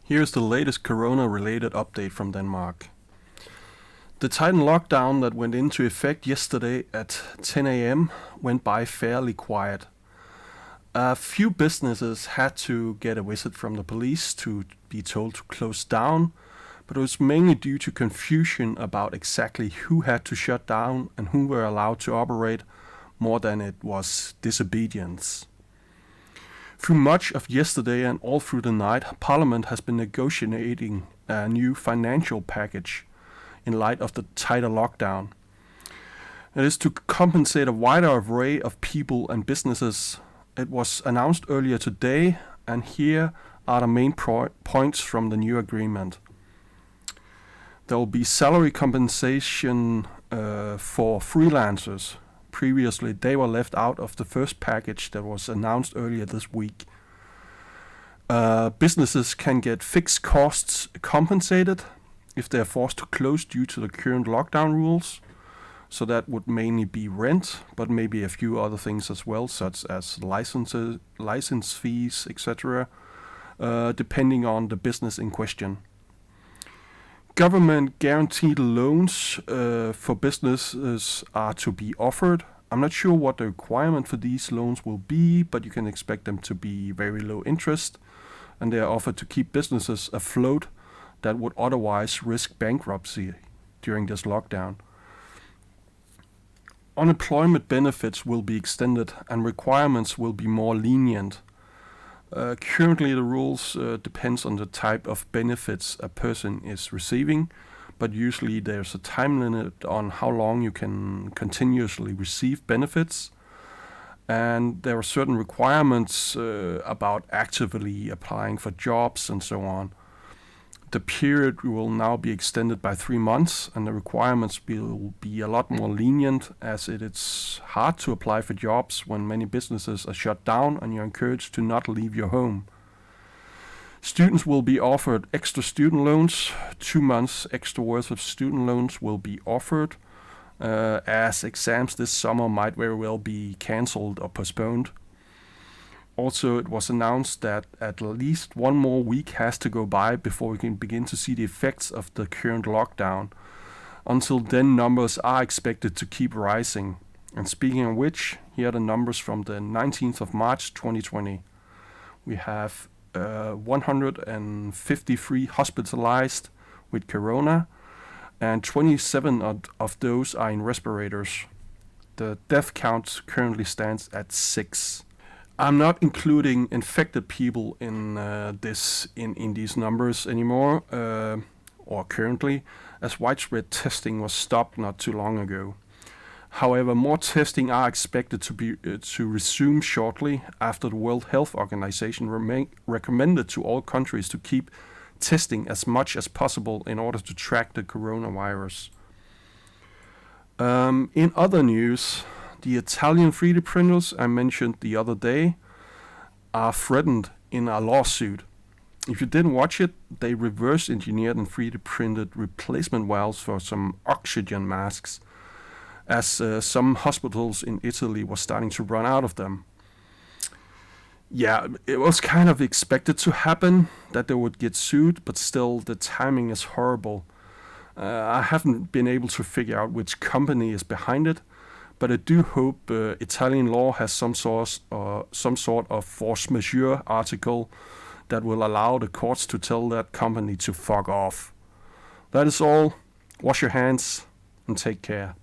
Here's the latest corona-related update from Denmark. The tightened lockdown that went into effect yesterday at 10 a.m. went by fairly quiet. A few businesses had to get a visit from the police to be told to close down, but it was mainly due to confusion about exactly who had to shut down and who were allowed to operate, more than it was disobedience. Through much of yesterday and all through the night, Parliament has been negotiating a new financial package in light of the tighter lockdown. It is to compensate a wider array of people and businesses. It was announced earlier today, and here are the main points from the new agreement. There will be salary compensation for freelancers. Previously, they were left out of the first package that was announced earlier this week. Businesses can get fixed costs compensated if they are forced to close due to the current lockdown rules. So that would mainly be rent, but maybe a few other things as well, such as license fees, etc., depending on the business in question. Government guaranteed loans for businesses are to be offered. I'm not sure what the requirement for these loans will be, but you can expect them to be very low interest, and they are offered to keep businesses afloat that would otherwise risk bankruptcy during this lockdown. Unemployment benefits will be extended and requirements will be more lenient. Currently, the rules depends on the type of benefits a person is receiving, but usually there's a time limit on how long you can continuously receive benefits, and there are certain requirements about actively applying for jobs and so on. The period will now be extended by 3 months, and the requirements will be a lot more lenient, as it is hard to apply for jobs when many businesses are shut down and you're encouraged to not leave your home. Students will be offered extra student loans. 2 months extra worth of student loans will be offered, as exams this summer might very well be cancelled or postponed. Also, it was announced that at least 1 more week has to go by before we can begin to see the effects of the current lockdown. Until then, numbers are expected to keep rising. And speaking of which, here are the numbers from the 19th of March 2020. We have 153 hospitalized with corona, and 27 of those are in respirators. The death count currently stands at 6. I'm not including infected people in these numbers anymore, or currently, as widespread testing was stopped not too long ago. However, more testing are expected to resume shortly after the World Health Organization recommended to all countries to keep testing as much as possible in order to track the coronavirus. In other news, the Italian 3D printers I mentioned the other day are threatened in a lawsuit. If you didn't watch it, they reverse engineered and 3D printed replacement valves for some oxygen masks, as some hospitals in Italy were starting to run out of them. Yeah, it was kind of expected to happen that they would get sued, but still the timing is horrible. I haven't been able to figure out which company is behind it, but I do hope Italian law has some sort of force majeure article that will allow the courts to tell that company to fuck off. That is all. Wash your hands and take care.